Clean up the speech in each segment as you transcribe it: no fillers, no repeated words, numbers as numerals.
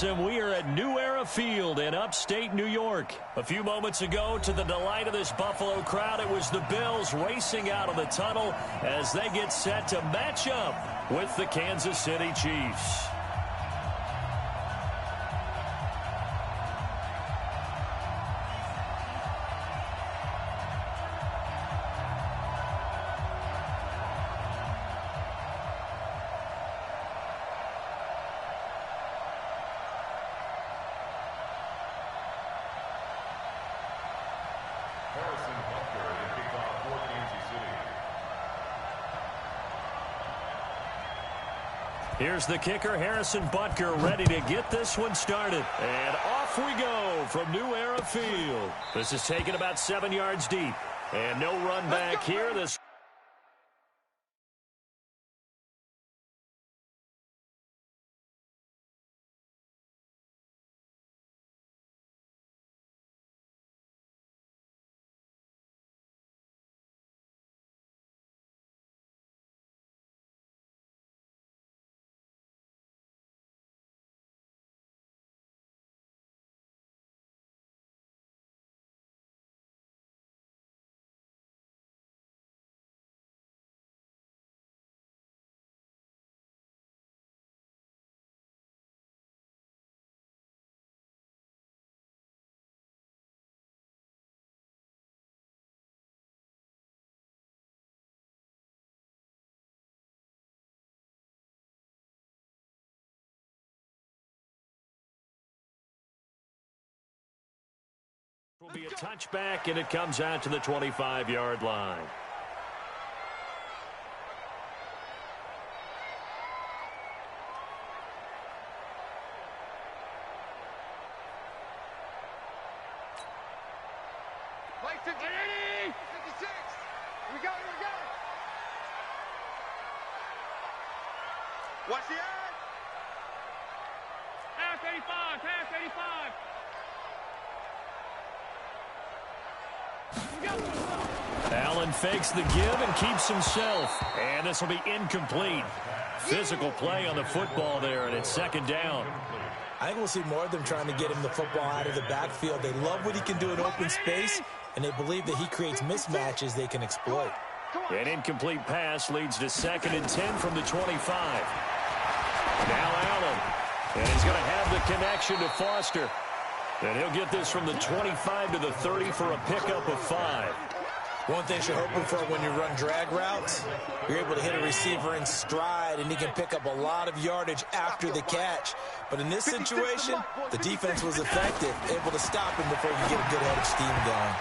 and we are at New Era Field in upstate New York. A few moments ago, to the delight of this Buffalo crowd, it was the Bills racing out of the tunnel as they get set to match up with the Kansas City Chiefs. Here's the kicker, Harrison Butker, ready to get this one started. And off we go from New Era Field. This is taken about 7 yards deep. And no run back here. This will be a touchback, and it comes out to the 25-yard line. Like 56. Here we go. Watch the eye. Half 85, half 85. Allen fakes the give and keeps himself. And this will be incomplete. Physical play on the football there, and it's second down. I think we'll see more of them trying to get him the football out of the backfield. They love what he can do in open space, and they believe that he creates mismatches they can exploit. An incomplete pass leads to 2nd and 10 from the 25. Now Allen. And he's going to have the connection to Foster. And he'll get this from the 25 to the 30 for a pickup of 5. One thing you're hoping for when you run drag routes, you're able to hit a receiver in stride, and he can pick up a lot of yardage after the catch. But in this situation, the defense was effective, able to stop him before he could get a good head of steam going.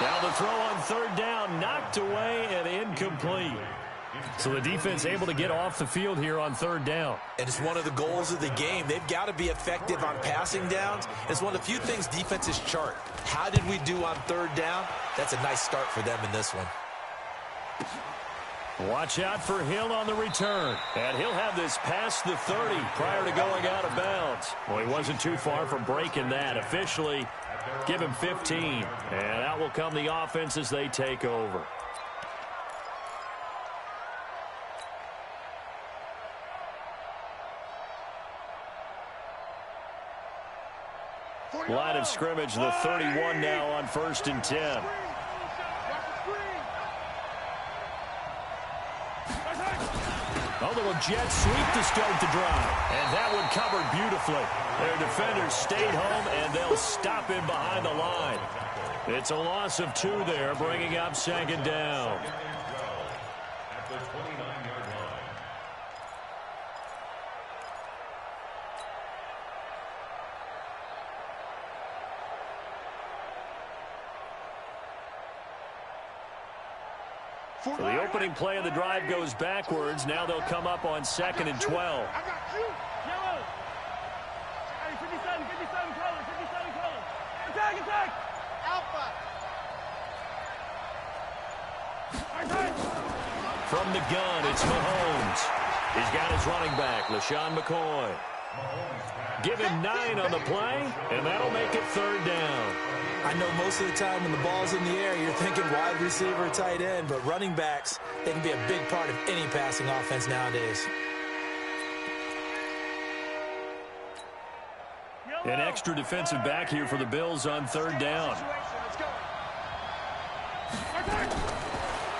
Now the throw on 3rd down, knocked away and incomplete. So the defense able to get off the field here on 3rd down. And it's one of the goals of the game. They've got to be effective on passing downs. It's one of the few things defenses chart. How did we do on 3rd down? That's a nice start for them in this one. Watch out for Hill on the return. And he'll have this past the 30 prior to going out of bounds. Well, he wasn't too far from breaking that. Officially, give him 15. And out will come the offense as they take over. Line of scrimmage, the 31 now on 1st and 10. Oh, little jet sweep to start the drive. And that one covered beautifully. Their defenders stayed home, and they'll stop him behind the line. It's a loss of 2 there, bringing up 2nd down. At the 29-yard line. So the opening play of the drive goes backwards. Now they'll come up on 2nd and 12. I got you. Yellow. Hey, 57 colors, 57 colors. Attack. Alpha. From the gun, it's Mahomes. He's got his running back, LaShawn McCoy. Give him 9 on the play, and that'll make it 3rd down. I know most of the time when the ball's in the air, you're thinking wide receiver, tight end, but running backs, they can be a big part of any passing offense nowadays. An extra defensive back here for the Bills on third down.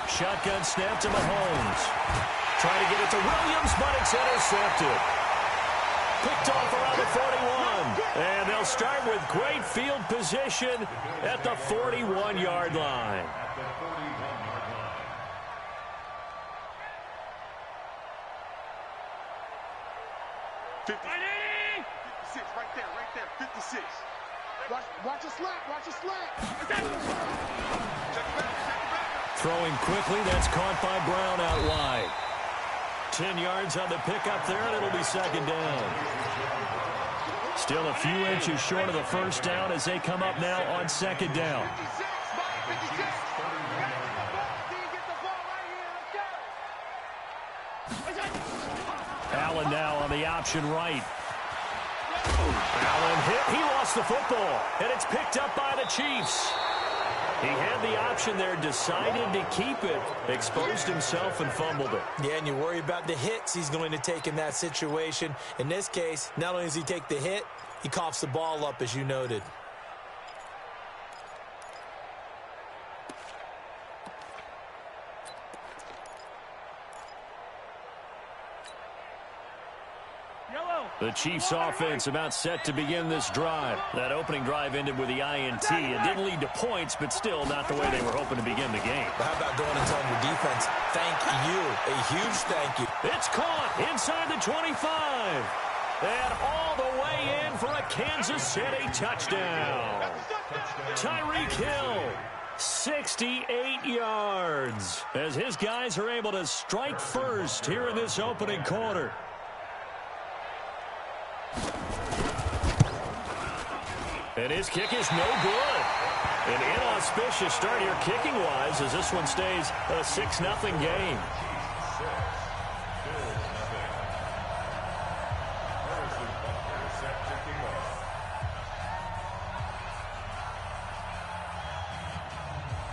Shotgun snap to Mahomes. Trying to get it to Williams, but it's intercepted. Picked off around the 41. And they'll start with great field position at the 41-yard line. Right there, 56. Watch a slant. Throwing quickly, that's caught by Brown out wide. 10 yards on the pickup there, and it'll be second down. Still a few inches short of the first down as they come up now on second down. Allen now on the option right. Allen hit. He lost the football, and it's picked up by the Chiefs. He had the option there, decided to keep it, exposed himself and fumbled it. Yeah, and you worry about the hits he's going to take in that situation. In this case, not only does he take the hit, he coughs the ball up, as you noted. The Chiefs offense about set to begin this drive. That opening drive ended with the INT. It didn't lead to points, but still not the way they were hoping to begin the game. But how about going and telling your defense, thank you, a huge thank you. It's caught inside the 25. And all the way in for a Kansas City touchdown. Tyreek Hill, 68 yards, as his guys are able to strike first here in this opening quarter. And his kick is no good. An inauspicious start here kicking-wise as this one stays a 6-0 game.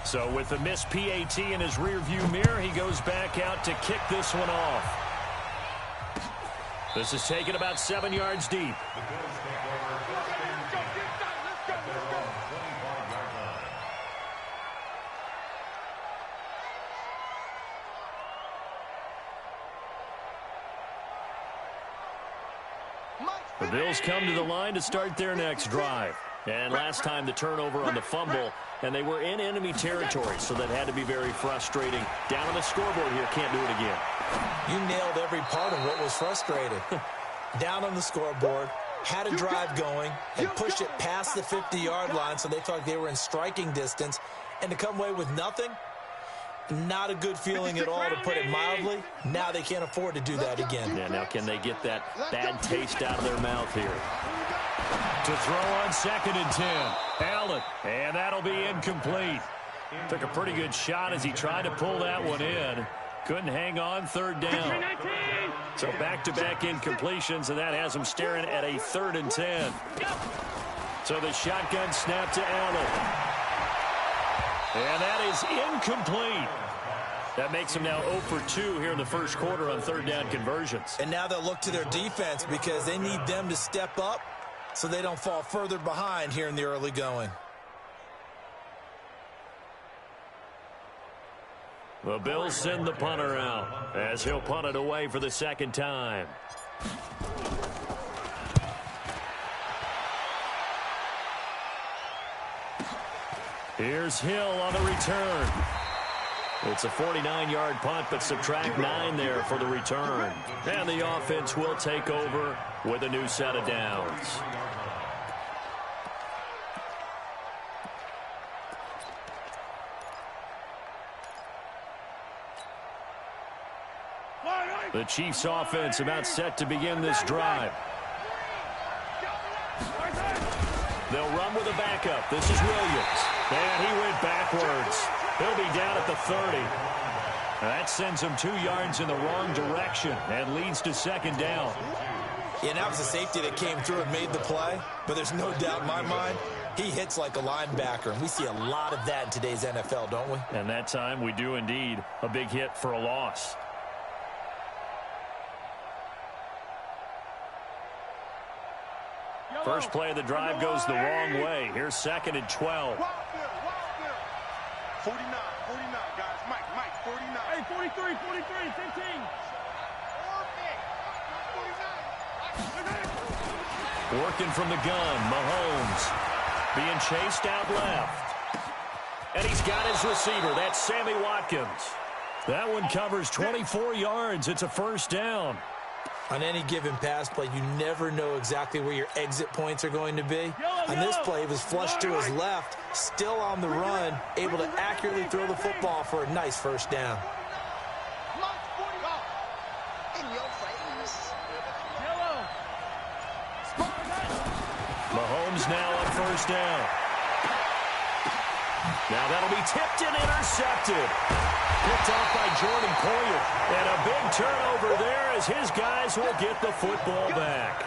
So with the missed PAT in his rearview mirror, he goes back out to kick this one off. This is taken about 7 yards deep. The Bills come to the line to start their next drive. And last time the turnover on the fumble, and they were in enemy territory, so that had to be very frustrating. Down on the scoreboard here, can't do it again. You nailed every part of what was frustrating. Down on the scoreboard, had a drive going, and pushed it past the 50-yard line, so they thought they were in striking distance, and to come away with nothing, not a good feeling at all, to put it mildly. Now they can't afford to do that again. Yeah, now can they get that bad taste out of their mouth here? To throw on 2nd and 10. Allen, and that'll be incomplete. Took a pretty good shot as he tried to pull that one in. Couldn't hang on, 3rd down. So back-to-back incompletions, and that has him staring at a 3rd and 10. So the shotgun snap to Allen. And that is incomplete. That makes him now 0 for 2 here in the first quarter on 3rd down conversions. And now they'll look to their defense because they need them to step up so they don't fall further behind here in the early going. The Bills send the punter out as he'll punt it away for the 2nd time. Here's Hill on the return. It's a 49-yard punt, but subtract 9 there for the return. And the offense will take over with a new set of downs. The Chiefs offense about set to begin this drive. They'll run with a backup. This is Williams. And he went backwards. He'll be down at the 30. That sends him 2 yards in the wrong direction and leads to 2nd down. Yeah, and that was a safety that came through and made the play. But there's no doubt in my mind, he hits like a linebacker. And we see a lot of that in today's NFL, don't we? And that time we do indeed. A big hit for a loss. First play of the drive goes the wrong way. Here's 2nd and 12. 49, guys. Mike, 49. Hey, 43, 15. Working from the gun, Mahomes being chased out left. And he's got his receiver. That's Sammy Watkins. That one covers 24 yards. It's a first down. On any given pass play, you never know exactly where your exit points are going to be. On this play, it was flushed to his left, still on the run, able to accurately throw the football for a nice first down. Mahomes now on first down. Now that'll be tipped and intercepted. Picked off by Jordan Poyer. And a big turnover there as his guys will get the football back.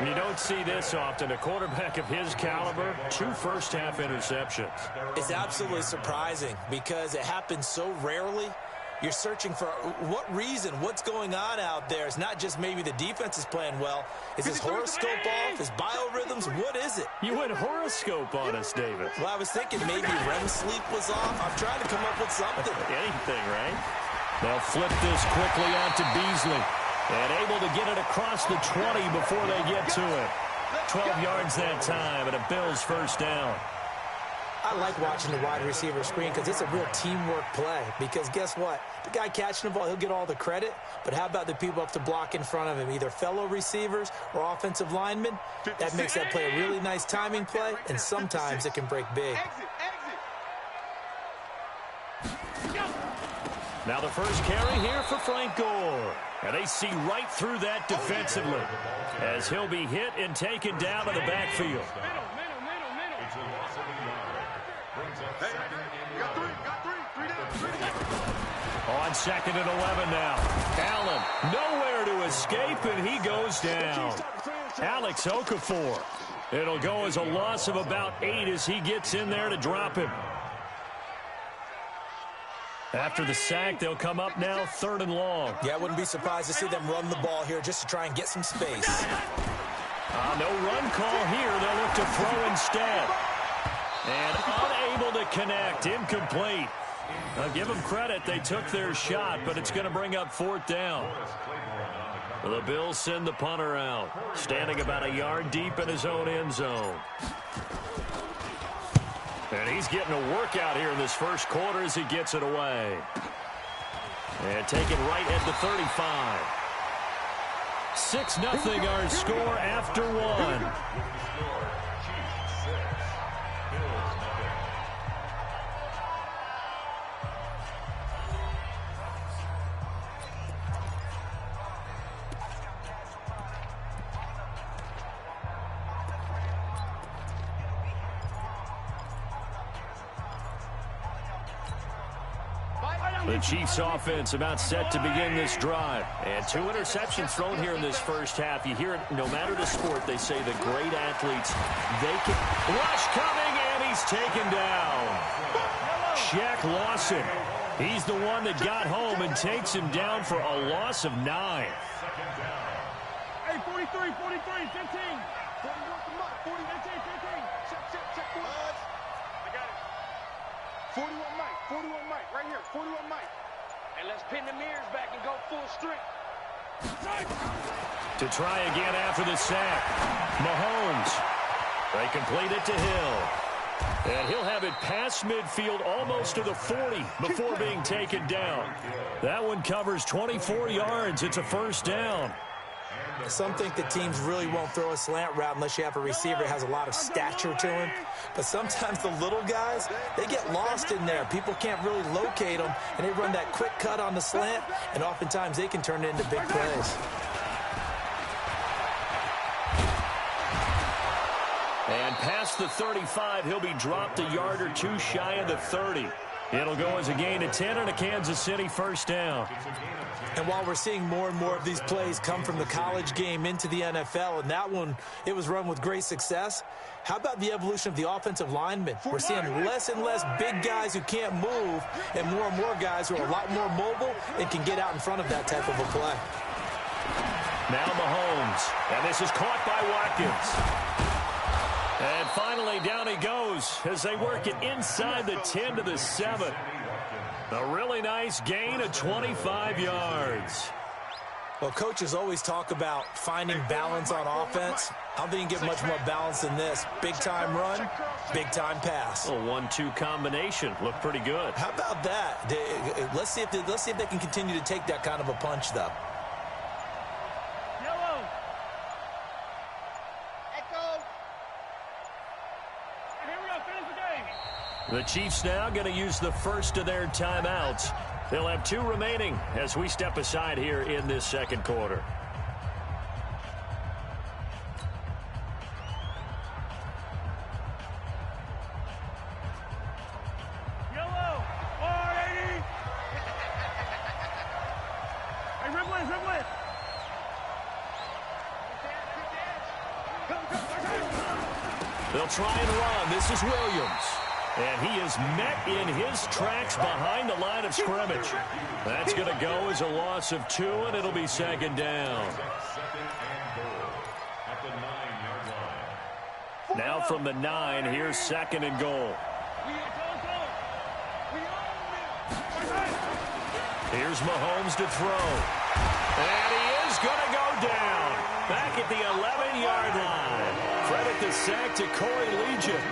You don't see this often. A quarterback of his caliber, 2 first-half interceptions. It's absolutely surprising because it happens so rarely. You're searching for what reason, what's going on out there. It's not just maybe the defense is playing well. Is his horoscope off? His biorhythms? What is it? You went horoscope on us, David. Well, I was thinking maybe REM sleep was off. I'm trying to come up with something. Anything, right? They'll flip this quickly onto Beasley. And able to get it across the 20 before they get to it. 12 yards that time and a Bills first down. I like watching the wide receiver screen because it's a real teamwork play. Because guess what? The guy catching the ball, he'll get all the credit. But how about the people up to block in front of him, either fellow receivers or offensive linemen? That makes that play a really nice timing play, and sometimes it can break big. Now the first carry here for Frank Gore. And they see right through that defensively as he'll be hit and taken down in the backfield. On 2nd and 11 now. Allen nowhere to escape, and he goes down. Alex Okafor. It'll go as a loss of about 8 as he gets in there to drop him. After the sack, they'll come up now 3rd and long. Yeah, I wouldn't be surprised to see them run the ball here just to try and get some space. No run call here. They'll look to throw instead. And unable to connect. Incomplete. I'll give them credit. They took their shot, but it's going to bring up 4th down. The Bills send the punter out, standing about a yard deep in his own end zone. And he's getting a workout here in this first quarter as he gets it away. And taken right at the 35. 6-0 our score after 1. The Chiefs offense about set to begin this drive. And 2 interceptions thrown here in this first half. You hear it no matter the sport, they say the great athletes, they can rush coming, and he's taken down. Shaq Lawson. He's the one that got home and takes him down for a loss of 9. Hey, 43, 15. 41 Mike, right here, 41 Mike. And let's pin the mirrors back and go full strength. To try again after the sack, Mahomes. They complete it to Hill. And he'll have it past midfield almost to the 40 before being taken down. That one covers 24 yards. It's a first down. Some think the teams really won't throw a slant route unless you have a receiver that has a lot of stature to him. But sometimes the little guys, they get lost in there. People can't really locate them, and they run that quick cut on the slant, and oftentimes they can turn it into big plays. And past the 35, he'll be dropped a yard or 2 shy of the 30. It'll go as a gain of 10 and a Kansas City first down. And while we're seeing more and more of these plays come from the college game into the NFL, and that one, it was run with great success, how about the evolution of the offensive linemen? We're seeing less and less big guys who can't move and more guys who are a lot more mobile and can get out in front of that type of a play. Now Mahomes. And this is caught by Watkins. And finally, down he goes as they work it inside the 10 to the 7. A really nice gain of 25 yards. Well, coaches always talk about finding balance on offense. I don't think you can get much more balance than this. Big-time run, big-time pass. A 1-2 combination. Looked pretty good. How about that? Let's see if they can continue to take that kind of a punch, though. Yellow. Echo. Here we go. Finish the game. The Chiefs now going to use the first of their timeouts. They'll have 2 remaining as we step aside here in this second quarter. Yellow. 480. Hey, dribble it. They'll try and run. This is Williams. And he is met in his tracks behind the line of scrimmage. That's going to go as a loss of 2, and it'll be second down. Now from the 9, here's second and goal. Here's Mahomes to throw. And he is going to go down. Back at the 11-yard line. Credit the sack to Corey Legion.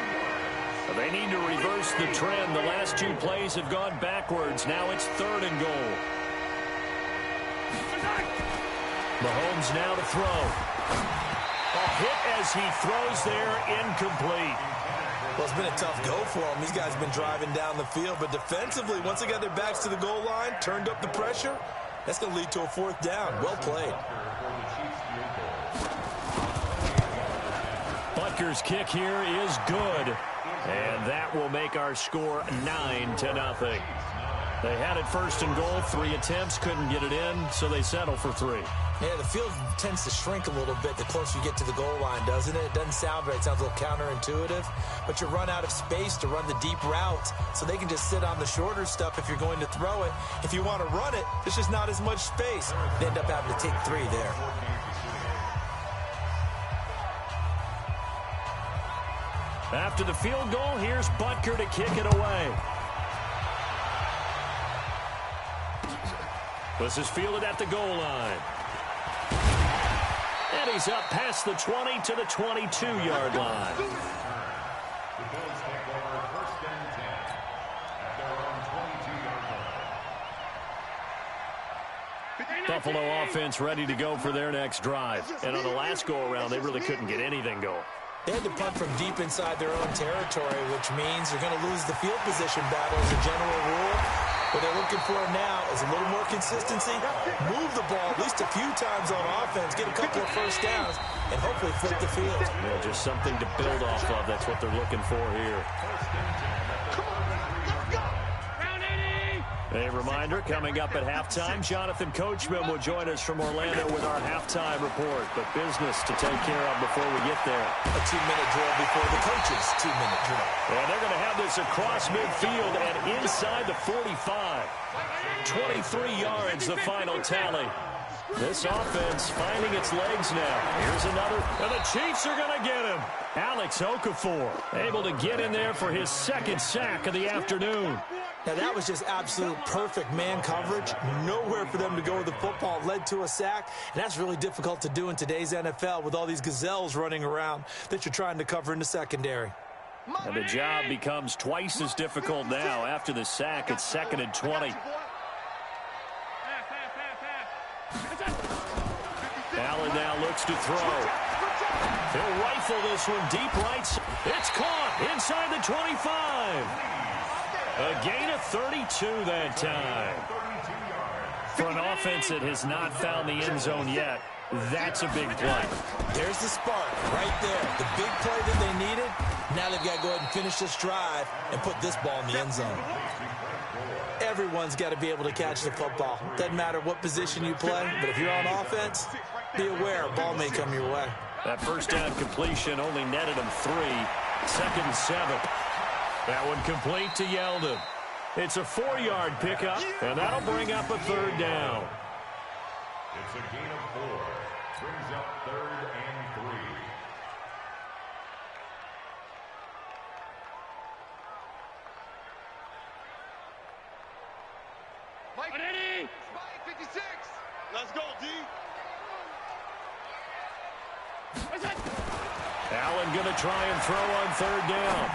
They need to reverse the trend. The last 2 plays have gone backwards. Now it's third and goal. Mahomes now to throw. A hit as he throws there, incomplete. Well, it's been a tough go for them. These guys have been driving down the field. But defensively, once they got their backs to the goal line, turned up the pressure, that's going to lead to a 4th down. Well played. Butker's kick here is good. And that will make our score 9-0. They had it first and goal, 3 attempts, couldn't get it in, so they settle for 3. Yeah, the field tends to shrink a little bit the closer you get to the goal line, doesn't it? It doesn't sound right. It sounds a little counterintuitive. But you run out of space to run the deep route, so they can just sit on the shorter stuff if you're going to throw it. If you want to run it, there's just not as much space. They end up having to take 3 there. After the field goal, here's Butker to kick it away. This is fielded at the goal line. And he's up past the 20 to the 22-yard line. Buffalo offense ready to go for their next drive. And on the last go-around, they really couldn't get anything going. They had to punt from deep inside their own territory, which means you're going to lose the field position battle as a general rule. What they're looking for now is a little more consistency, move the ball at least a few times on offense, get a couple of first downs, and hopefully flip the field. Yeah, just something to build off of. That's what they're looking for here. A reminder, coming up at halftime, Jonathan Coachman will join us from Orlando with our halftime report. But business to take care of before we get there. A 2-minute drill before the coach's 2-minute drill. And they're going to have this across midfield and inside the 45. 23 yards, the final tally. This offense finding its legs now. Here's another, and the Chiefs are going to get him. Alex Okafor able to get in there for his 2nd sack of the afternoon. Now, that was just absolute perfect man coverage. Nowhere for them to go with the football. Led to a sack, and that's really difficult to do in today's NFL with all these gazelles running around that you're trying to cover in the secondary. And the job becomes twice as difficult now after the sack. It's 2nd and 20. Allen now looks to throw. He'll rifle this one deep right. It's caught inside the 25. A gain of 32 that time. For an offense that has not found the end zone yet, that's a big play. There's the spark right there. The big play that they needed. Now they've got to go ahead and finish this drive and put this ball in the end zone. Everyone's got to be able to catch the football. Doesn't matter what position you play, but if you're on offense, be aware a ball may come your way. That first down completion only netted him 3. 2nd and 7. That one complete to Yeldon. It's a 4-yard pickup, and that'll bring up a 3rd down. It's a gain of 4. Brings up 3rd and 3. Mike, Eddie! Spike 56! Let's go, D! Allen going to try and throw on 3rd down.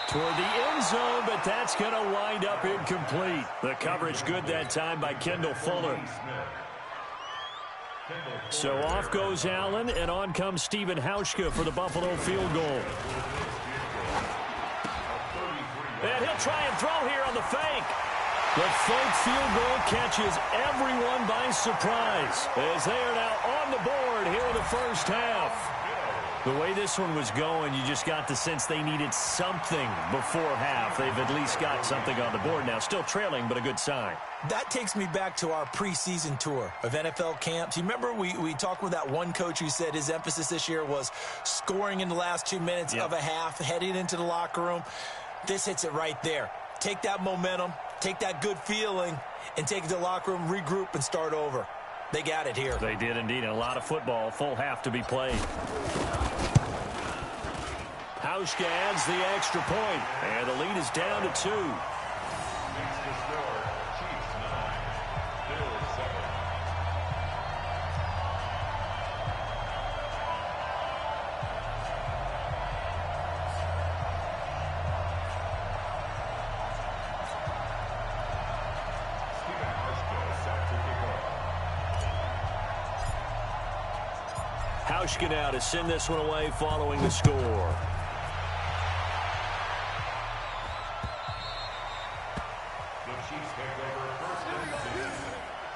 Toward the end zone, but that's going to wind up incomplete. The coverage good that time by Kendall Fuller. So off goes Allen, and on comes Stephen Hauschka for the Buffalo field goal. And he'll try and throw here on the fake. The fake field goal catches everyone by surprise as they are now on the board here in the first half. The way this one was going, you just got the sense they needed something before half. They've at least got something on the board now. Still trailing, but a good sign. That takes me back to our preseason tour of NFL camps. You remember we talked with that one coach who said his emphasis this year was scoring in the last 2 minutes of a half, heading into the locker room. This hits it right there. Take that momentum, take that good feeling, and take it to the locker room, regroup, and start over. They got it here. They did indeed. A lot of football, full half to be played. Hauschka adds the extra point, and the lead is down to 2. Next to score, Chiefs 9, Bills 7. Stephen Hauschka set to kick off. Hauschka now to send this one away following the score. Chiefs take over 1st and 10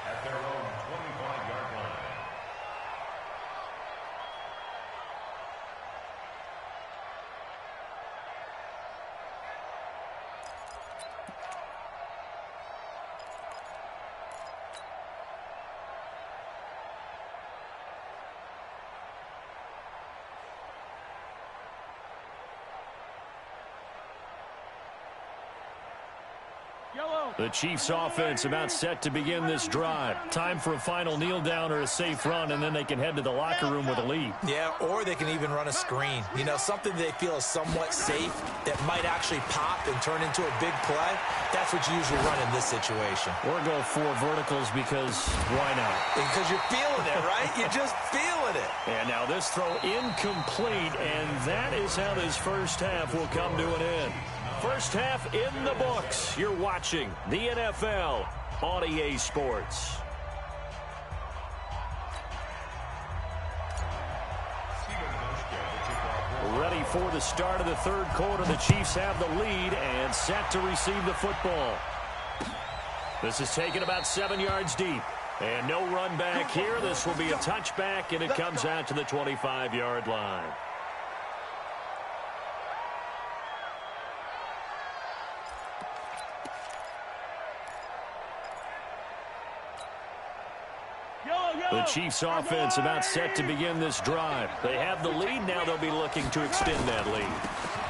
at their own 25-yard line. The Chiefs offense about set to begin this drive. Time for a final kneel down or a safe run, and then they can head to the locker room with a lead. Yeah, or they can even run a screen. You know, something they feel is somewhat safe that might actually pop and turn into a big play. That's what you usually run in this situation. Or go 4 verticals because why not? Because you're feeling it, right? You're just feeling it. And now this throw incomplete, and that is how this first half will come to an end. First half in the books. You're watching the NFL on EA Sports. Ready for the start of the 3rd quarter. The Chiefs have the lead and set to receive the football. This is taken about 7 yards deep. And no run back here. This will be a touchback, and it comes out to the 25-yard line. The Chiefs offense about set to begin this drive. They have the lead. Now they'll be looking to extend that lead.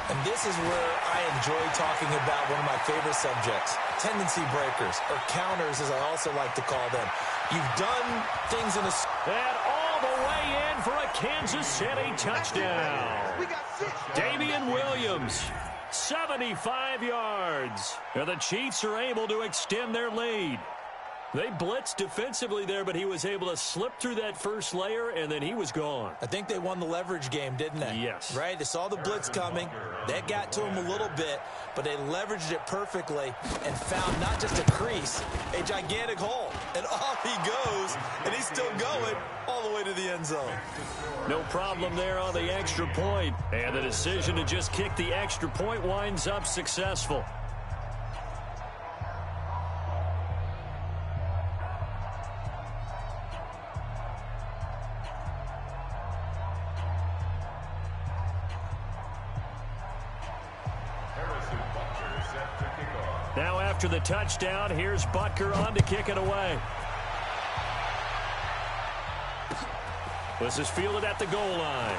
And this is where I enjoy talking about one of my favorite subjects, tendency breakers, or counters as I also like to call them. You've done things in a... And all the way in for a Kansas City touchdown. Damian Williams, 75 yards. And the Chiefs are able to extend their lead. They blitzed defensively there, but he was able to slip through that first layer, and then he was gone. I think they won the leverage game, didn't they? Yes. Right? They saw the blitz coming. That got to him a little bit, but they leveraged it perfectly and found not just a crease, a gigantic hole. And off he goes, and he's still going all the way to the end zone. No problem there on the extra point. And the decision to just kick the extra point winds up successful. Now after the touchdown, here's Butker on to kick it away. This is fielded at the goal line.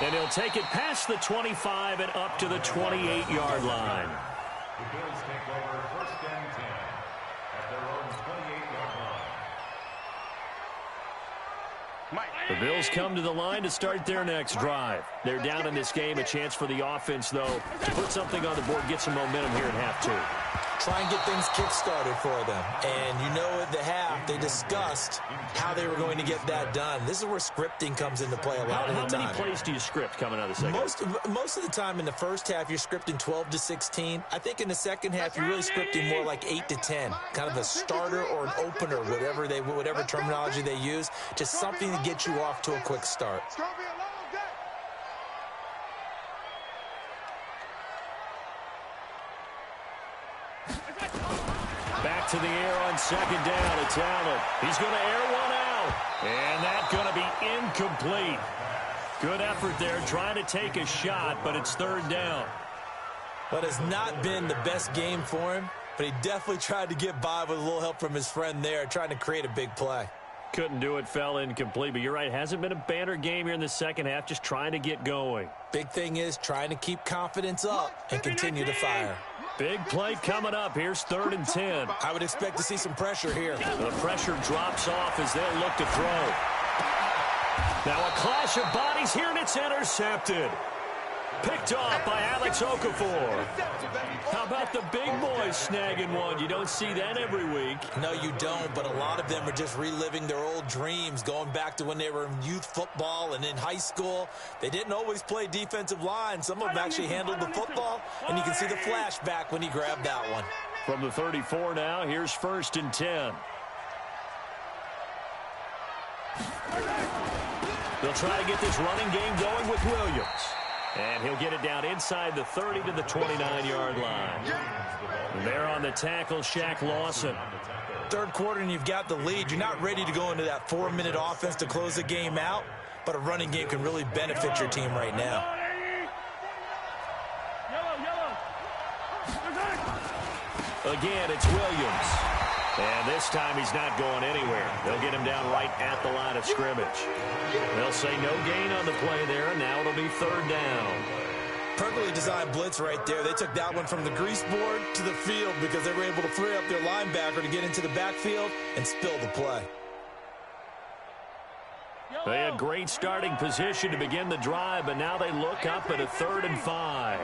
And he'll take it past the 25 and up to the 28-yard line. The Bills take over 1st and 10 at their own 28. The Bills come to the line to start their next drive. They're down in this game. A chance for the offense, though, to put something on the board, get some momentum here at half two. Try and get things kick-started for them. And you know at the half, they discussed how they were going to get that done. This is where scripting comes into play a lot of the time. How many plays do you script coming out of the second? Most of the time in the first half, you're scripting 12 to 16. I think in the second half, you're really scripting more like 8 to 10. Kind of a starter or an opener, whatever terminology they use. Just something to get you off to a quick start. Back to the air on second down. It's Allen. He's going to air one out. And that's going to be incomplete. Good effort there trying to take a shot, but it's third down. But it's not been the best game for him, but he definitely tried to get by with a little help from his friend there, trying to create a big play. Couldn't do it, fell incomplete. But you're right, hasn't been a banner game here in the second half, just trying to get going. Big thing is trying to keep confidence up and continue to fire. Big play coming up. Here's 3rd and 10. I would expect to see some pressure here. The pressure drops off as they'll look to throw. Now a clash of bodies here, and it's intercepted. Picked off by Alex Okafor. How about the big boys snagging one? You don't see that every week. No, you don't, but a lot of them are just reliving their old dreams, going back to when they were in youth football and in high school. They didn't always play defensive line. Some of them actually handled the football, and you can see the flashback when he grabbed that one. From the 34 now, here's 1st and 10. They'll try to get this running game going with Williams. And he'll get it down inside the 30 to the 29-yard line. There on the tackle, Shaq Lawson. Third quarter and you've got the lead. You're not ready to go into that 4-minute offense to close the game out, but a running game can really benefit your team right now. Again, it's Williams. And this time he's not going anywhere. They'll get him down right at the line of scrimmage. They'll say no gain on the play there, and now it'll be 3rd down. Perfectly designed blitz right there. They took that one from the grease board to the field because they were able to free up their linebacker to get into the backfield and spill the play. They had great starting position to begin the drive, but now they look up at a 3rd and 5.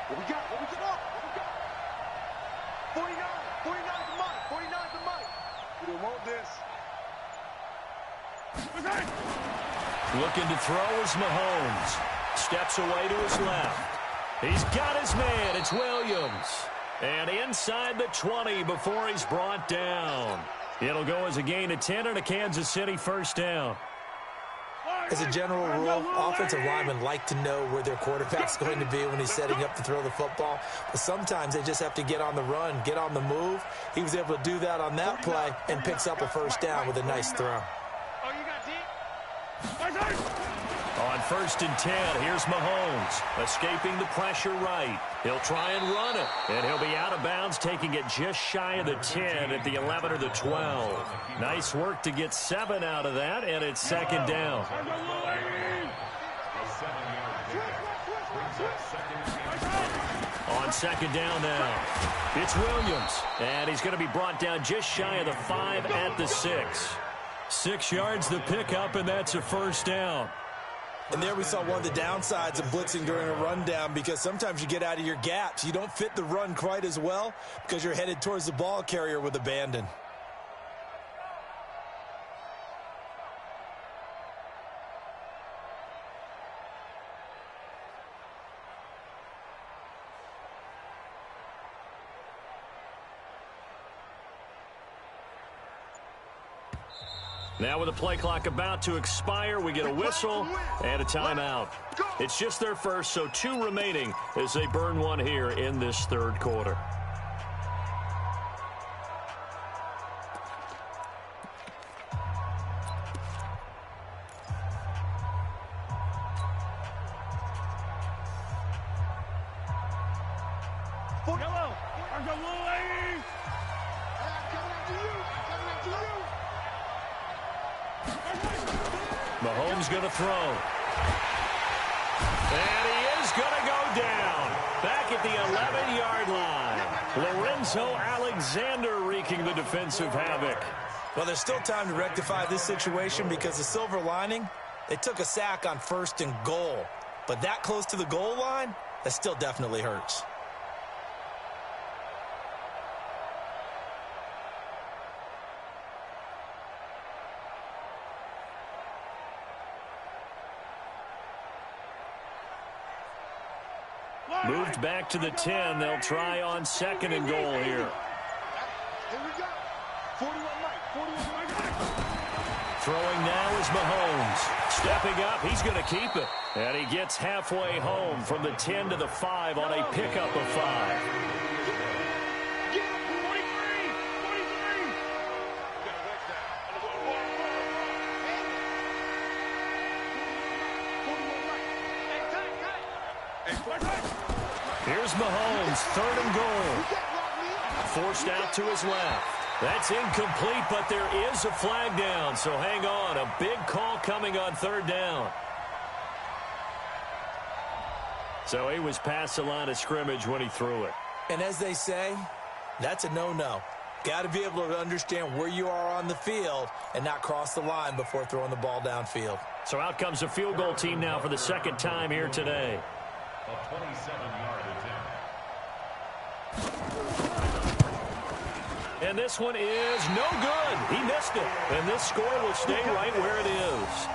What we got? 49 the mic. 49 the mic. We don't want this. Looking to throw is Mahomes. Steps away to his left. He's got his man. It's Williams. And inside the 20 before he's brought down. It'll go as a gain of 10 and a Kansas City 1st down. As a general rule, offensive linemen like to know where their quarterback's going to be when he's setting up to throw the football. But sometimes they just have to get on the run, get on the move. He was able to do that on that play and picks up a 1st down with a nice throw. On 1st and 10, here's Mahomes, escaping the pressure right. He'll try and run it, and he'll be out of bounds, taking it just shy of the 10 at the 11 or the 12. Nice work to get 7 out of that, and it's 2nd down. On 2nd down now, it's Williams, and he's going to be brought down just shy of the 5 at the 6. 6 yards the pickup, and that's a 1st down. And there we saw one of the downsides of blitzing during a rundown, because sometimes you get out of your gaps. You don't fit the run quite as well because you're headed towards the ball carrier with abandon. Now with the play clock about to expire, we get a whistle and a timeout. It's just their first, so 2 remaining as they burn one here in this 3rd quarter. Mahomes going to throw. And he is going to go down. Back at the 11-yard line. Lorenzo Alexander wreaking the defensive havoc. Well, there's still time to rectify this situation because the silver lining, they took a sack on 1st and goal. But that close to the goal line, that still definitely hurts. Moved back to the 10. They'll try on 2nd and goal here. Here we go. 41 right. 41 right. Throwing now is Mahomes. Stepping up, he's going to keep it. And he gets halfway home from the 10 to the 5 on a pickup of 5. Get him. 43. 43. Here's Mahomes, 3rd and goal. Forced out to his left. That's incomplete, but there is a flag down, so hang on. A big call coming on 3rd down. So he was past the line of scrimmage when he threw it. And as they say, that's a no-no. Got to be able to understand where you are on the field and not cross the line before throwing the ball downfield. So out comes the field goal team now for the 2nd time here today. A 27-yard attempt. And this one is no good. He missed it. And this score will stay right where it is.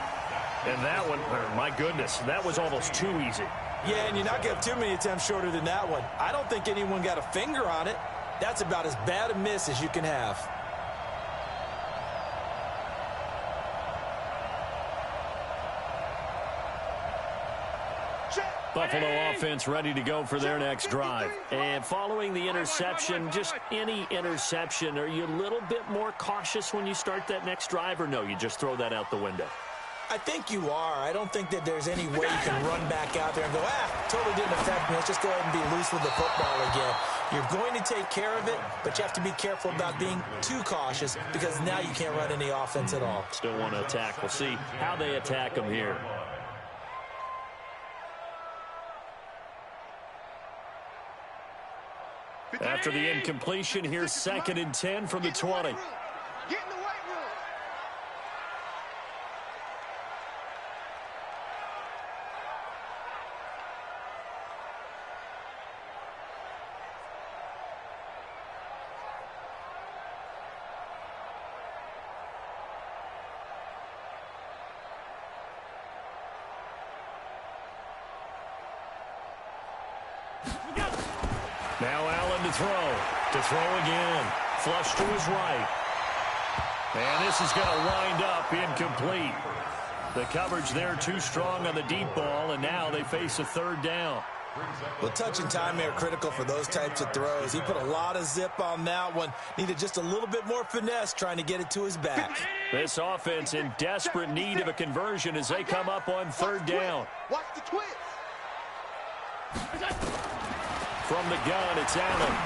And that one, my goodness, that was almost too easy. Yeah, and you're not going to have too many attempts shorter than that one. I don't think anyone got a finger on it. That's about as bad a miss as you can have. Buffalo offense ready to go for their next drive. And following the interception, just any interception, are you a little bit more cautious when you start that next drive, or no, you just throw that out the window? I think you are. I don't think that there's any way you can run back out there and go, totally didn't affect me. Let's just go ahead and be loose with the football again. You're going to take care of it, but you have to be careful about being too cautious because now you can't run any offense at all. Still want to attack. We'll see how they attack them here. After the incompletion, here's 2nd and 10 from the 20. Get in the weight room. Now Allen to throw. To throw again. Flush to his right. And this is going to wind up incomplete. The coverage there too strong on the deep ball, and now they face a 3rd down. Well, touch and time are critical for those types of throws. He put a lot of zip on that one. Needed just a little bit more finesse trying to get it to his back. This offense in desperate need of a conversion as they come up on 3rd down. Watch the twist. From the gun, it's Allen.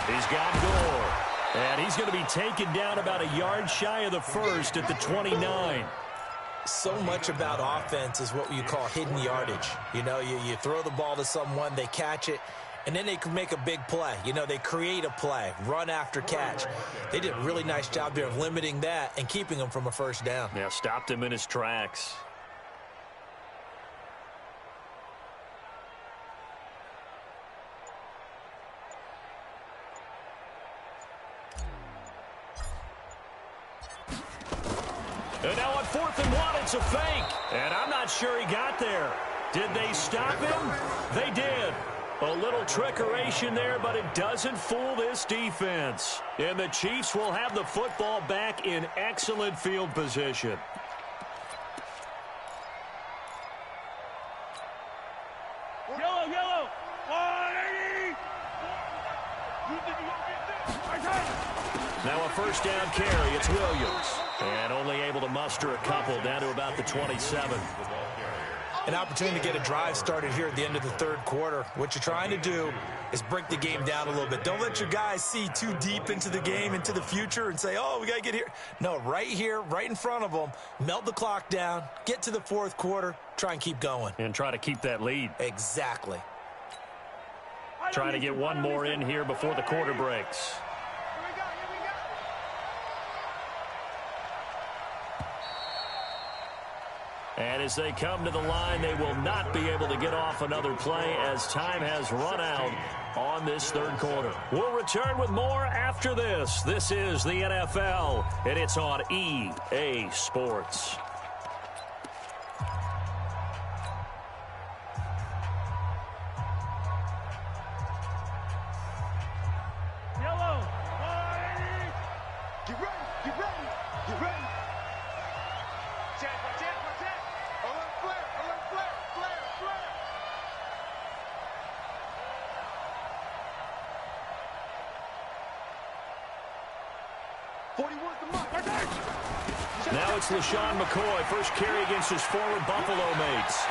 He's got Gore. And he's going to be taken down about a yard shy of the 1st at the 29. So much about offense is what you call hidden yardage. You know, you throw the ball to someone, they catch it, and then they can make a big play. You know, they create a play, run after catch. They did a really nice job there of limiting that and keeping him from a 1st down. Yeah, stopped him in his tracks. And now on 4th and 1, it's a fake. And I'm not sure he got there. Did they stop him? They did. A little trickeration there, but it doesn't fool this defense. And the Chiefs will have the football back in excellent field position. Yellow, yellow. 180. You think you're going to get this? Now a 1st down carry. It's Williams. And only able to muster a couple down to about the 27. An opportunity to get a drive started here at the end of the 3rd quarter. What you're trying to do is break the game down a little bit. Don't let your guys see too deep into the game, into the future, and say, oh, we got to get here. No, right here, right in front of them, melt the clock down, get to the 4th quarter, try and keep going. And try to keep that lead. Exactly. Try to get one more in here before the quarter breaks. And as they come to the line, they will not be able to get off another play as time has run out on this third quarter. We'll return with more after this. This is the NFL, and it's on EA Sports. Yellow. Get ready. Get ready. Get ready. Check. Alert flare. Flare. 41's the mark. Now it's LaShawn McCoy, first carry against his former Buffalo mates.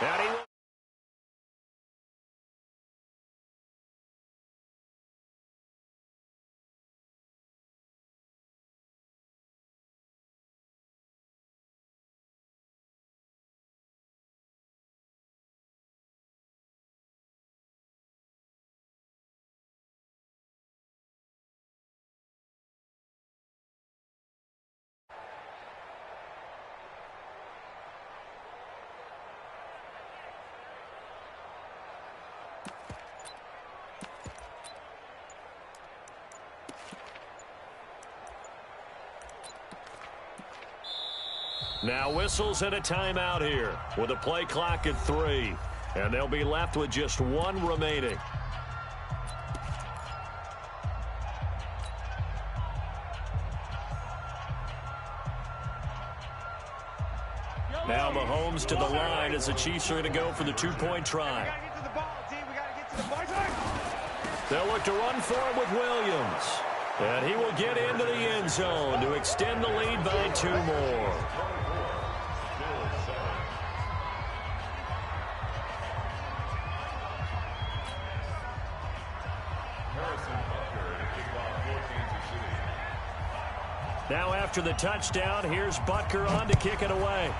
And he now whistles and a timeout here with a play clock at 3. And they'll be left with just 1 remaining. Now Mahomes to the line as the Chiefs are going to go for the 2-point try. They'll look to run for it with Williams. And he will get into the end zone to extend the lead by 2 more. Now after the touchdown, here's Butker on to kick it away.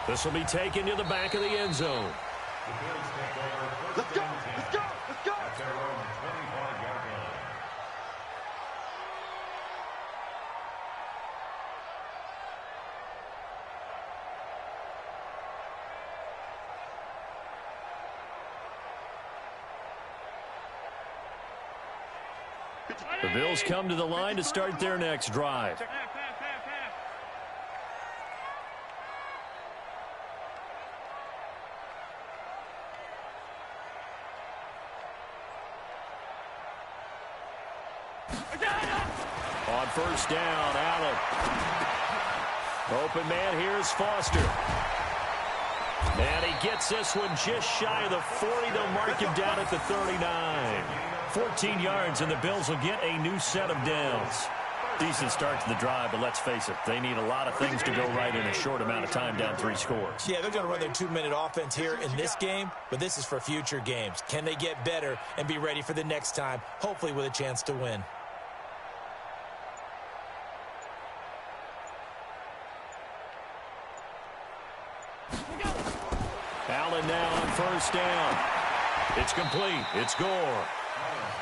This will be taken to the back of the end zone. Let's go. At their own 25-yard line. The Bills come to the line to start their next drive. On first down, Allen. Open man, here's Foster. And he gets this one just shy of the 40. They'll mark him down at the 39. 14 yards, and the Bills will get a new set of downs. Decent start to the drive, but let's face it, they need a lot of things to go right in a short amount of time, down 3 scores. Yeah, they're going to run their 2-minute offense here in this game, but this is for future games. Can they get better and be ready for the next time, hopefully with a chance to win? Allen now on first down. It's complete. It's Gore.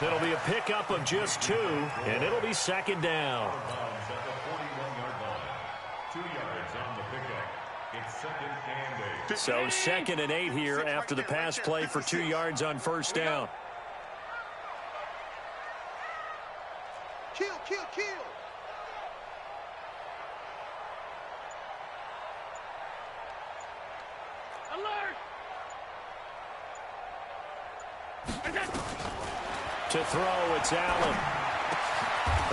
It'll be a pickup of just 2, and it'll be 2nd down. At the 41-yard line. 2 yards on the pickup. It's 2nd and 8. So 2nd and 8 here after the pass play for 2 yards on first down. Kill. Alert. To throw, it's Allen.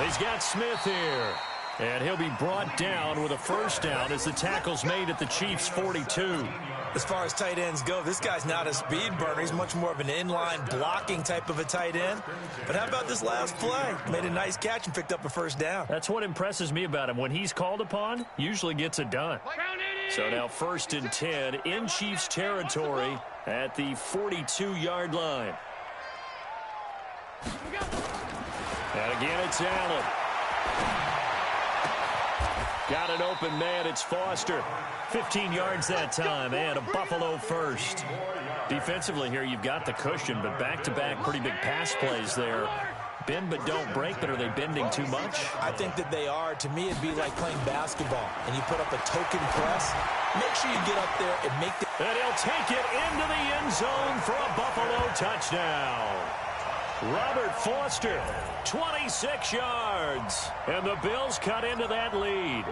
He's got Smith here. And he'll be brought down with a first down as the tackle's made at the Chiefs' 42. As far as tight ends go, this guy's not a speed burner. He's much more of an inline blocking type of a tight end. But how about this last play? Made a nice catch and picked up a first down. That's what impresses me about him. When he's called upon, usually gets it done. So now 1st and 10 in Chiefs territory at the 42-yard line. And again, it's Allen. Got an open man. It's Foster. 15 yards that time, and a Buffalo first. Defensively here, you've got the cushion, but back-to-back pretty big pass plays there Bend but don't break, but are they bending too much? I think that they are. To me, it'd be like playing basketball, and you put up a token press. Make sure you get up there and make the... And he'll take it into the end zone for a Buffalo touchdown. Robert Foster, 26 yards. And the Bills cut into that lead.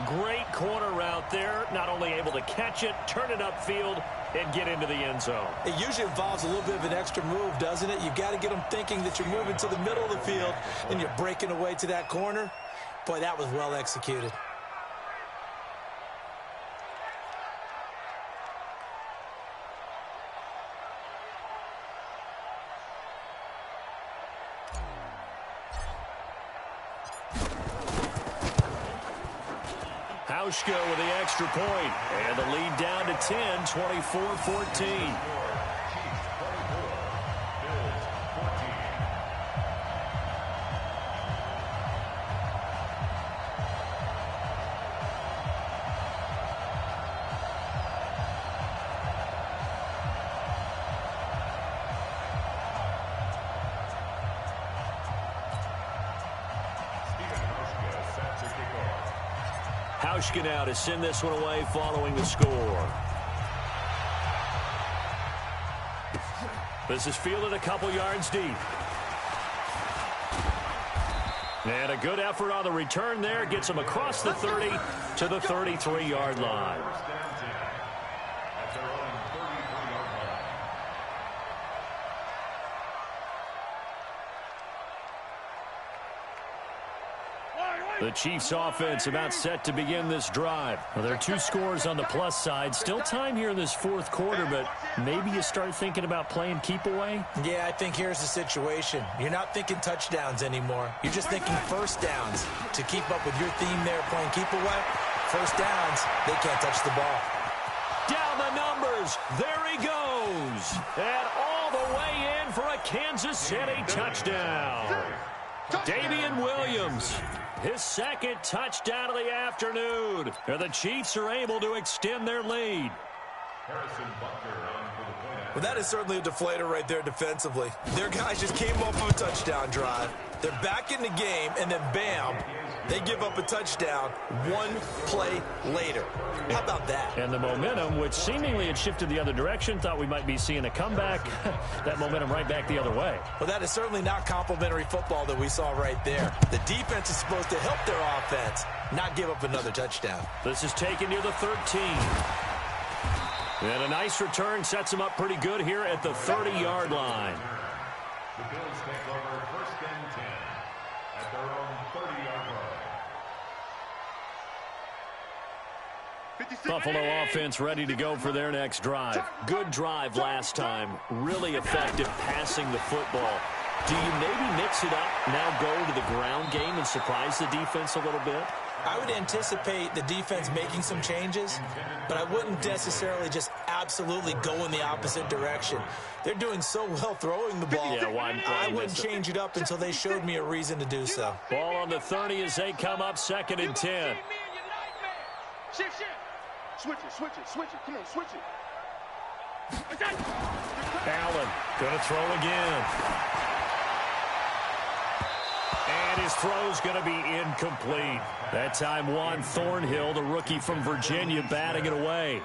Great corner route there. Not only able to catch it, turn it upfield, and get into the end zone. It usually involves a little bit of an extra move, doesn't it? You've got to get them thinking that you're moving to the middle of the field and you're breaking away to that corner. Boy, that was well executed. Hauschka with the extra point. And the lead down to 10, 24-14. Hauschka now to send this one away following the score. This is fielded a couple yards deep. And a good effort on the return there. Gets him across the 30 to the 33-yard line. The Chiefs offense about set to begin this drive. Well, there are two scores on the plus side. Still time here in this fourth quarter, but maybe you start thinking about playing keep away? Yeah, I think here's the situation. You're not thinking touchdowns anymore. You're just thinking first downs. To keep up with your theme there, playing keep away, first downs, they can't touch the ball. Down the numbers. There he goes. And all the way in for a Kansas City touchdown. Damian Williams. His second touchdown of the afternoon. And the Chiefs are able to extend their lead. Well, that is certainly a deflator right there defensively. Their guys just came off of a touchdown drive. They're back in the game, and then bam, they give up a touchdown one play later. How about that? And the momentum, which seemingly had shifted the other direction, thought we might be seeing a comeback. That momentum right back the other way. Well, that is certainly not complimentary football that we saw right there. The defense is supposed to help their offense, not give up another touchdown. This is taken near the 13. And a nice return sets him up pretty good here at the 30-yard line. The Bills take over first and 10 at their own 30-yard line. Buffalo offense ready to go for their next drive. Good drive last time. Really effective passing the football. Do you maybe mix it up, now go to the ground game and surprise the defense a little bit? I would anticipate the defense making some changes, but I wouldn't necessarily just absolutely go in the opposite direction. They're doing so well throwing the ball. Yeah, I wouldn't change it up until they showed me a reason to do so. Ball on the 30 as they come up second and 10. Shift. Switch it. Come on, switch it. Allen going to throw again. And his throw's going to be incomplete. That time Juan Thornhill, the rookie from Virginia, batting it away.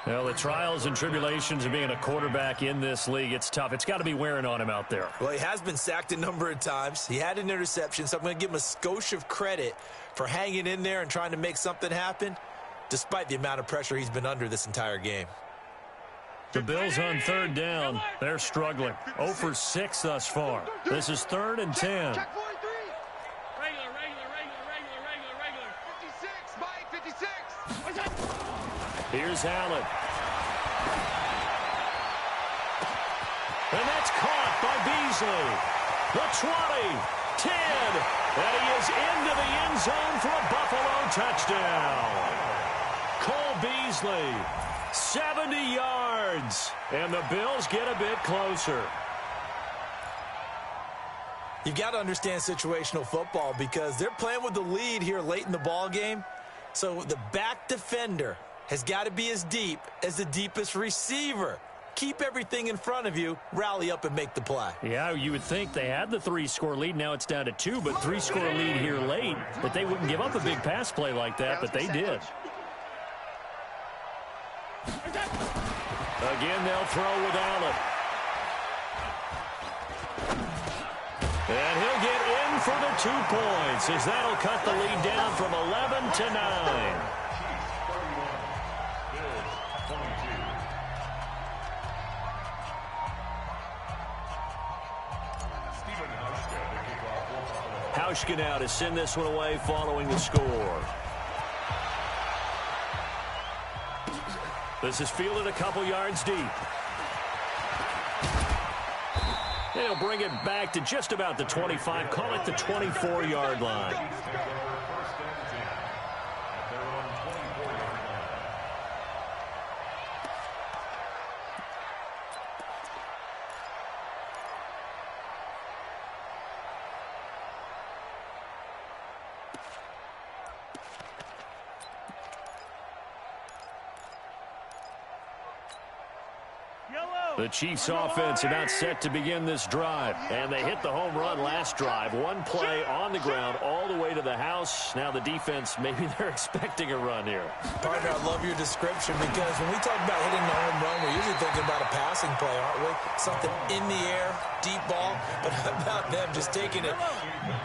Well, the trials and tribulations of being a quarterback in this league, it's tough. It's got to be wearing on him out there. Well, he has been sacked a number of times. He had an interception, so I'm going to give him a skosh of credit for hanging in there and trying to make something happen, despite the amount of pressure he's been under this entire game. The Bills on third down. They're struggling. 0 for 6 thus far. This is 3rd and 10. Check 43. Regular. 56, Mike, 56. Here's Allen. And that's caught by Beasley. The 20, 10, and he is into the end zone for a Buffalo touchdown. Cole Beasley, 70 yards, and the Bills get a bit closer. You've got to understand situational football because they're playing with the lead here late in the ball game. So the back defender has got to be as deep as the deepest receiver. keep everything in front of you, rally up and make the play. Yeah, you would think they had the 3-score lead. Now it's down to 2, but 3-score lead here late. That they wouldn't give up a big pass play like that, but they did. Again, they'll throw with Allen. And he'll get in for the 2 points, as that'll cut the lead down from 11 to 9. Hauschka now to send this one away following the score. This is fielded a couple yards deep. They'll bring it back to just about the 25, call it the 24-yard line. The Chiefs offense about set to begin this drive. And they hit the home run last drive. One play on the ground all the way to the house. Now the defense, maybe they're expecting a run here. Partner, I love your description, because when we talk about hitting the home run, we're usually thinking about a passing play, aren't we? Something in the air, deep ball. But how about them just taking it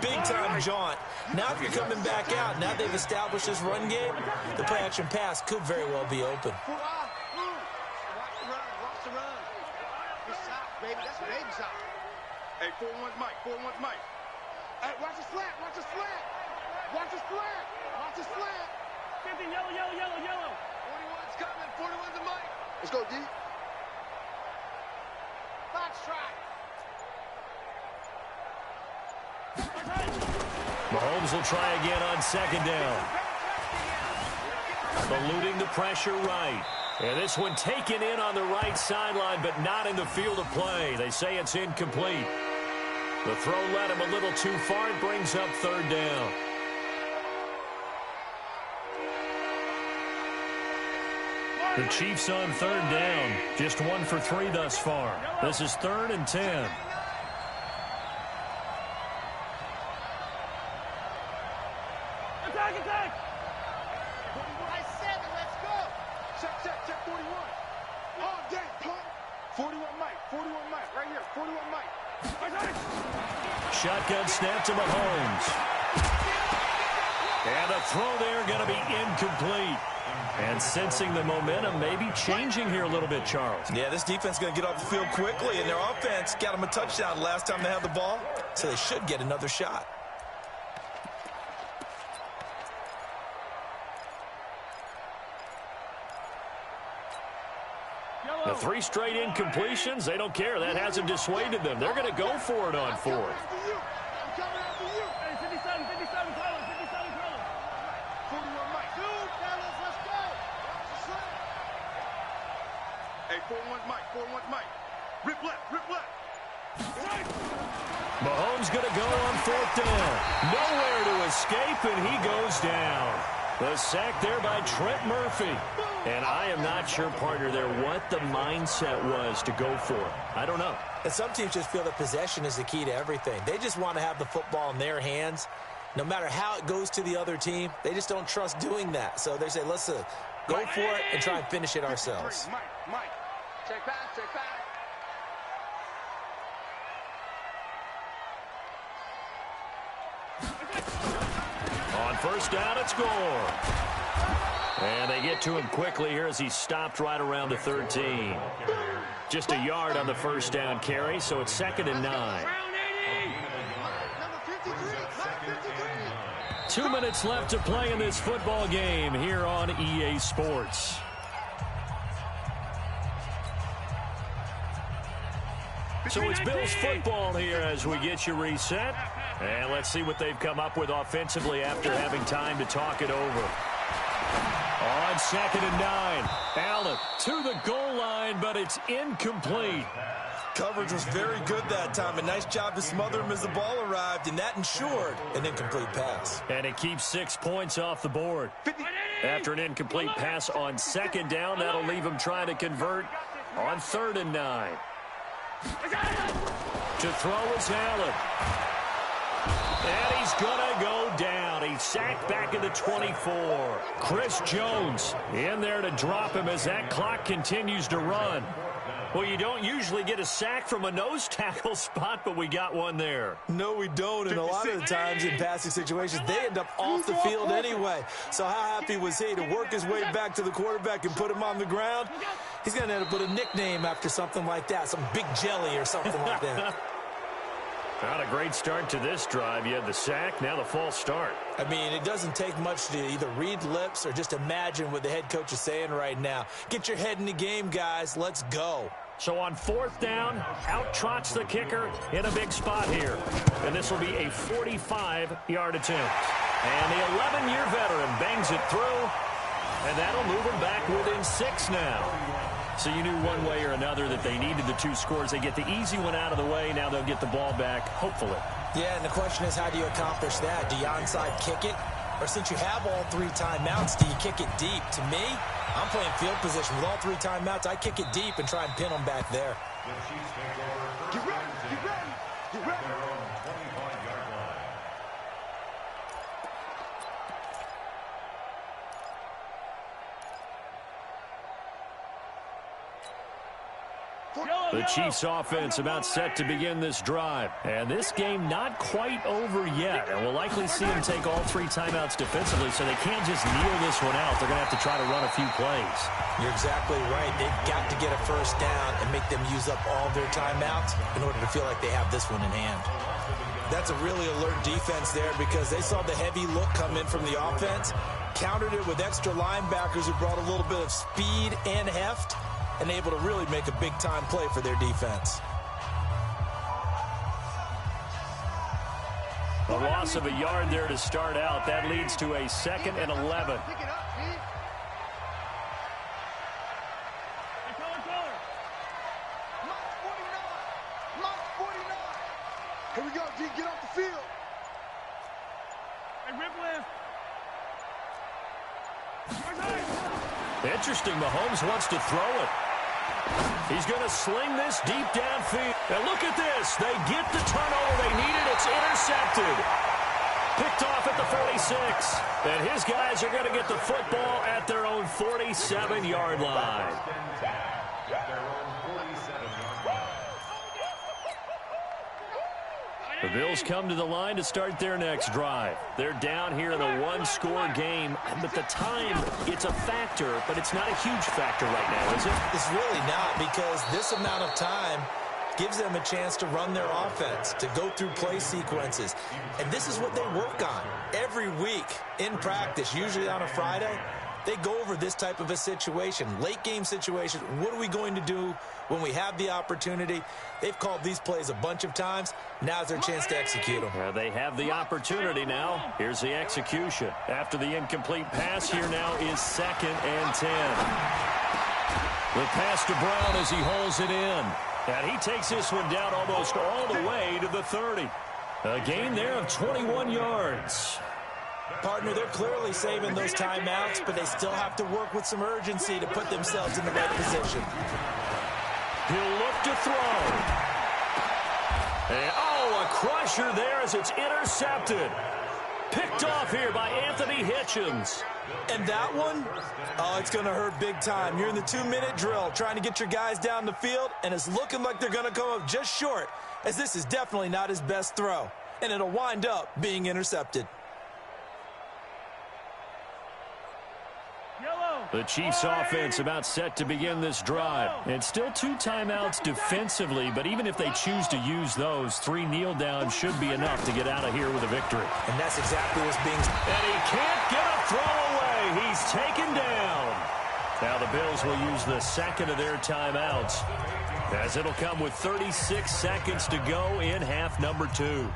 big-time jaunt? Now if you're coming back out, now they've established this run game, the play-action pass could very well be open. Hey, 4-1's Mike, 4-1's Mike. Hey, watch the slant, watch the slant. Watch the slant, watch the slant. 15, yellow, yellow, yellow, yellow. 41's coming, 41's a Mike. Let's go, D. Box try. Mahomes will try again on second down. Eluding the pressure right. And this one taken in on the right sideline, but not in the field of play. They say it's incomplete. The throw led him a little too far. It brings up third down. The Chiefs on third down. Just 1 for 3 thus far. This is 3rd and 10. Attack, attack. I said it, let's go. Check 41. Oh, dang, punt. 41 Mike, 41 Mike, right here, 41 Mike. Shotgun snap to Mahomes. And the throw there going to be incomplete. And sensing the momentum, maybe changing here a little bit, Charles. Yeah, this defense is going to get off the field quickly, and their offense got them a touchdown last time they had the ball, so they should get another shot. The 3 straight incompletions, they don't care. That hasn't dissuaded them. They're going to go for it on 4th. I'm coming after you. Hey, 57, 57, Carlos, 57, Carlos. 41 Mike. Dude, Carlos, let's go. Hey, 41's Mike, 41's Mike. Rip left, rip left. Mahomes going to go on 4th down. Nowhere to escape, and he goes down. The sack there by Trent Murphy. And I am not sure, partner, there what the mindset was to go for it. I don't know. And some teams just feel that possession is the key to everything. They just want to have the football in their hands. No matter how it goes to the other team, they just don't trust doing that. So they say, let's go for it and try and finish it ourselves. Mike. Check back, check back. On 1st down, it's Gore. And they get to him quickly here as he stopped right around the 13. Just a yard on the 1st down carry, so it's 2nd and 9. 2 minutes left to play in this football game here on EA Sports. So it's Bills football here as we get you reset. And let's see what they've come up with offensively after having time to talk it over. On 2nd and 9, Allen to the goal line, but it's incomplete. Coverage was very good that time. A nice job to smother him as the ball arrived, and that ensured an incomplete pass. And it keeps 6 points off the board. After an incomplete pass on 2nd down, that'll leave him trying to convert On 3rd and 9. To throw is Allen. And he's going to go down. He's sacked back at the 24. Chris Jones in there to drop him as that clock continues to run. Well, you don't usually get a sack from a nose tackle spot, but we got one there. No, we don't, and a lot of the times in passing situations, they end up off the field anyway. So how happy was he to work his way back to the quarterback and put him on the ground? He's going to end up with a nickname after something like that, some Big Jelly or something like that. Not a great start to this drive. You had the sack, now the false start. I mean, it doesn't take much to either read lips or just imagine what the head coach is saying right now. Get your head in the game, guys. Let's go. So on 4th down, out trots the kicker in a big spot here. And this will be a 45-yard attempt. And the 11-year veteran bangs it through, and that'll move him back within 6 now. So you knew one way or another that they needed the 2 scores. They get the easy one out of the way. Now they'll get the ball back, hopefully. Yeah, and the question is, how do you accomplish that? Do you onside kick it? Or since you have all 3 timeouts, do you kick it deep? To me, I'm playing field position. With all 3 timeouts, I kick it deep and try and pin them back there. Get ready, get ready, get ready. The Chiefs offense about set to begin this drive. And this game not quite over yet. And we'll likely see them take all 3 timeouts defensively, so they can't just kneel this one out. They're going to have to try to run a few plays. You're exactly right. They've got to get a first down and make them use up all their timeouts in order to feel like they have this one in hand. That's a really alert defense there because they saw the heavy look come in from the offense, countered it with extra linebackers who brought a little bit of speed and heft, and able to really make a big-time play for their defense. A loss of a yard there to start out. That leads to a 2nd and 11. Pick it up, G. Mark 49. Mark 49. Here we go, G. Get off the field. Hey, rip left. Interesting. Mahomes wants to throw it. He's going to sling this deep downfield. And look at this. They get the turnover they needed. It's intercepted. Picked off at the 46. And his guys are going to get the football at their own 47-yard line. The Bills come to the line to start their next drive. They're down here in a 1-score game, but the time, it's a factor, but it's not a huge factor right now, is it? It's really not, because this amount of time gives them a chance to run their offense, to go through play sequences. And this is what they work on every week in practice, usually on a Friday. They go over this type of a situation, late game situation. What are we going to do when we have the opportunity? They've called these plays a bunch of times. Now's their chance to execute them. Well, they have the opportunity now. Here's the execution. After the incomplete pass, here now is 2nd and 10. The pass to Brown as he holds it in. And he takes this one down almost all the way to the 30. A gain there of 21 yards. Partner, they're clearly saving those timeouts, but they still have to work with some urgency to put themselves in the right position. He'll look to throw. And, oh, a crusher there as it's intercepted. Picked off here by Anthony Hitchens. And that one, oh, it's going to hurt big time. You're in the 2-minute drill trying to get your guys down the field, and it's looking like they're going to come up just short, as this is definitely not his best throw. And it'll wind up being intercepted. The Chiefs offense about set to begin this drive. And still 2 timeouts defensively, but even if they choose to use those, 3 kneel downs should be enough to get out of here with a victory. And that's exactly what's being... And he can't get a throw away. He's taken down. Now the Bills will use the 2nd of their timeouts, as it'll come with 36 seconds to go in half number 2.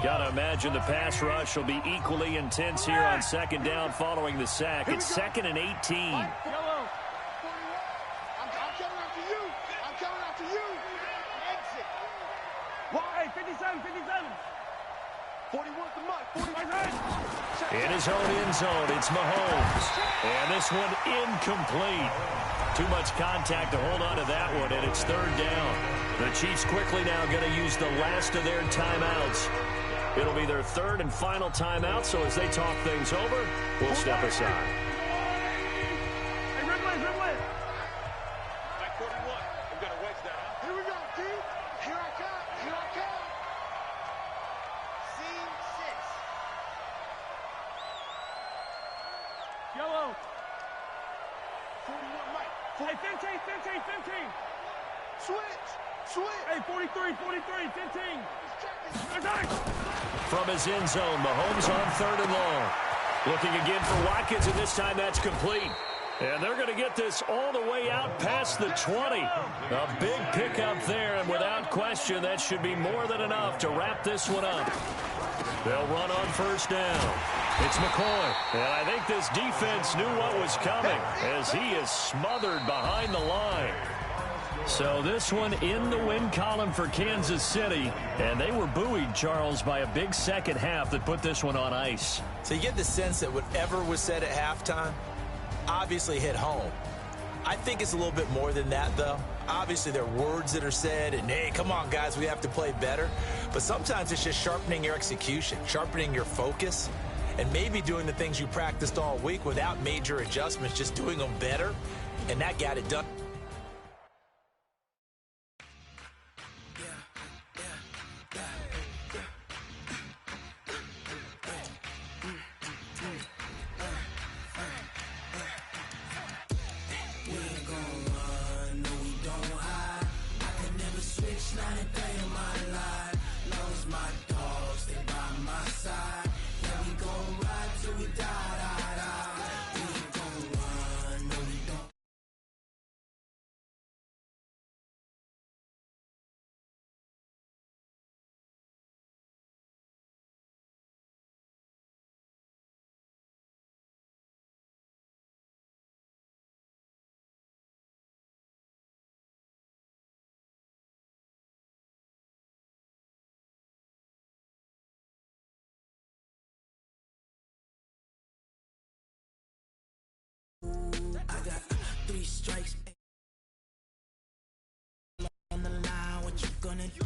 Got to imagine the pass rush will be equally intense here on 2nd down following the sack. It's 2nd and 18. I'm coming after you. I'm coming after you. Exit. Why? 57, 57. 41's the mic. 41's in his own end zone, it's Mahomes. And this one incomplete. Too much contact to hold on to that one, and it's third down. The Chiefs quickly now going to use the last of their timeouts. It'll be their third and final timeout, so as they talk things over, we'll step aside. Hey, red line, red line. Back 41. We've got a wedge down. Here we go, T. Here I come. Here I come. Scene 6. Yellow. 41, Mike. Hey, 15. Switch. Hey, 43, 15. From his end zone, Mahomes on third and long. Looking again for Watkins, and this time that's complete. And they're going to get this all the way out past the 20. A big pickup there, and without question, that should be more than enough to wrap this one up. They'll run on first down. It's McCoy. And I think this defense knew what was coming as he is smothered behind the line. So this one in the win column for Kansas City. And they were buoyed, Charles, by a big second half that put this one on ice. So you get the sense that whatever was said at halftime obviously hit home. I think it's a little bit more than that, though. Obviously, there are words that are said, and, hey, come on, guys, we have to play better. But sometimes it's just sharpening your execution, sharpening your focus, and maybe doing the things you practiced all week without major adjustments, just doing them better, and that got it done. I got 3 strikes on the line. What you gonna do?